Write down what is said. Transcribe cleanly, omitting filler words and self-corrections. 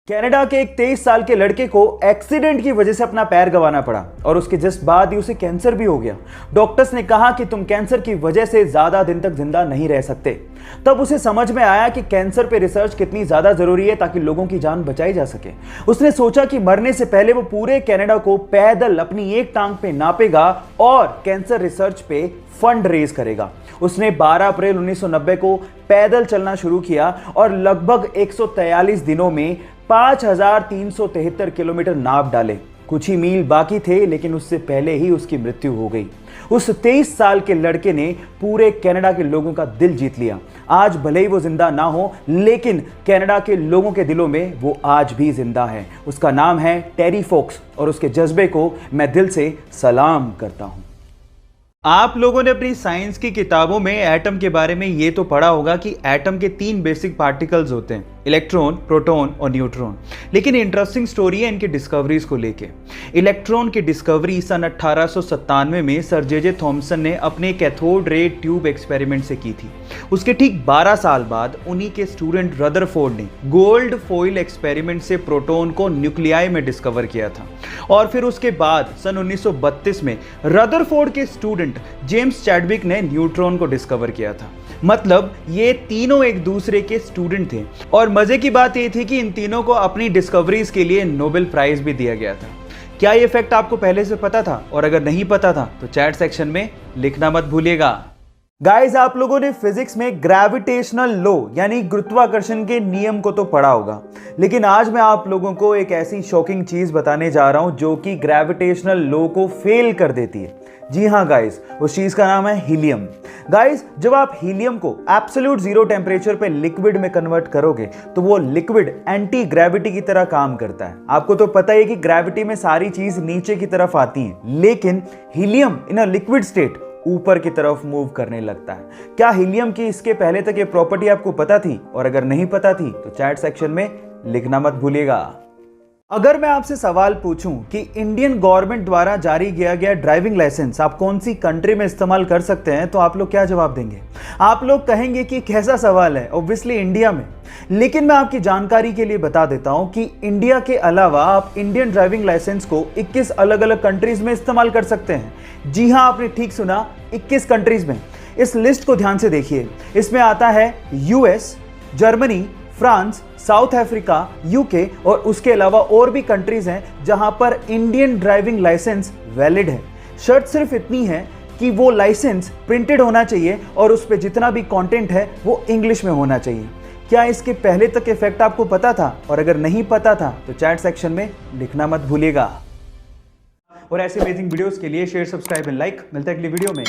Canada के एक 23 साल के लड़के को एक्सीडेंट की वजह से अपना पैर गंवाना पड़ा और उसके जस्ट बाद ही उसे कैंसर भी हो गया। डॉक्टर्स ने कहा कि तुम कैंसर की वजह से ज्यादा दिन तक जिंदा नहीं रह सकते। तब उसे समझ में आया कि कैंसर पे रिसर्च कितनी ज्यादा जरूरी है ताकि लोगों की जान बचाई जा सके। उसने सोचा कि मरने से पहले वो पूरे कनाडा को पैदल अपनी एक टांग पे नापेगा और कैंसर रिसर्च पे फंड रेज करेगा। उसने 12 अप्रैल 1990 को पैदल चलना शुरू किया और लगभग 143 दिनों में 5373 किलोमीटर नाप डाले। कुछ ही मील बाकी थे लेकिन उससे पहले ही उसकी मृत्यु हो गई। उस 23 साल के लड़के ने पूरे कनाडा के लोगों का दिल जीत लिया। आज भले ही वो जिंदा ना हो लेकिन कनाडा के लोगों के दिलों में वो आज भी जिंदा है। उसका नाम है टेरी फोक्स और उसके जज्बे को मैं दिल से सलाम करता हूं। आप लोगों ने अपनी साइंस की किताबों में एटम के बारे में ये तो पढ़ा होगा कि एटम के 3 बेसिक पार्टिकल्स होते हैं, इलेक्ट्रॉन, प्रोटॉन और न्यूट्रॉन। लेकिन इंटरेस्टिंग स्टोरी है इनकी डिस्कवरीज को लेके। इलेक्ट्रॉन की डिस्कवरी सन 1897 में सर जे थॉमसन ने अपने कैथोड रे ट्यूब एक्सपेरिमेंट से की थी। उसके ठीक 12 साल बाद उन्हीं के स्टूडेंट रदरफोर्ड ने गोल्ड फॉइल एक्सपेरिमेंट से प्रोटॉन को न्यूक्लियाई में डिस्कवर किया था। और फिर उसके बाद सन 1932 में रदरफोर्ड के स्टूडेंट जेम्स चैडविक ने न्यूट्रॉन को डिस्कवर किया था। मतलब ये तीनों एक दूसरे के स्टूडेंट थे और मजे की बात ये थी कि इन तीनों को अपनी डिस्कवरीज के लिए नोबेल प्राइज भी दिया गया था। क्या ये फैक्ट आपको पहले से पता था? और अगर नहीं पता था तो चैट सेक्शन में लिखना मत भूलिएगा। गाइस, आप लोगों ने फिजिक्स में ग्रेविटेशनल लॉ यानी गुरुत्वाकर्षण के नियम को तो पढ़ा होगा, लेकिन आज मैं आप लोगों को एक ऐसी शॉकिंग चीज बताने जा रहा हूं जो कि ग्रेविटेशनल लॉ को फेल कर देती है। जी हाँ गाइस, उस चीज का नाम है हीलियम। गाइस, जब आप हीलियम को एब्सोल्यूट जीरो टेम्परेचर पे लिक्विड में कन्वर्ट करोगे तो वो लिक्विड एंटी ग्रेविटी की तरह काम करता है। आपको तो पता है कि ग्रेविटी में सारी चीज नीचे की तरफ आती है, लेकिन helium in a liquid state ऊपर की तरफ मूव करने लगता है। क्या हीलियम की इसके पहले तक ये प्रॉपर्टी आपको पता थी? और अगर नहीं पता थी तो चैट सेक्शन में लिखना मत भूलिएगा। अगर मैं आपसे सवाल पूछूं कि इंडियन गवर्नमेंट द्वारा जारी किया गया ड्राइविंग लाइसेंस आप कौन सी कंट्री में इस्तेमाल कर सकते हैं, तो आप लोग क्या जवाब देंगे? आप लोग कहेंगे कि कैसा सवाल है, ऑब्वियसली इंडिया में। लेकिन मैं आपकी जानकारी के लिए बता देता हूं कि इंडिया के अलावा आप इंडियन ड्राइविंग लाइसेंस को 21 अलग अलग कंट्रीज में इस्तेमाल कर सकते हैं। जी हां, आपने ठीक सुना, 21 कंट्रीज में। इस लिस्ट को ध्यान से देखिए। इसमें आता है US, Germany, France, south Africa, UK और उसके अलावा और भी कंट्रीज हैं जहां पर इंडियन ड्राइविंग लाइसेंस वैलिड है। शर्त सिर्फ इतनी है कि वो लाइसेंस प्रिंटेड होना चाहिए और उस पर जितना भी कंटेंट है वो इंग्लिश में होना चाहिए। क्या इसके पहले तक के फैक्ट आपको पता था? और अगर नहीं पता था तो चैट सेक्शन में लिखना मत भूलिएगा। और ऐसे अमेजिंग वीडियोस के लिए शेयर, सब्सक्राइब एंड लाइक। मिलते हैं अगली वीडियो में।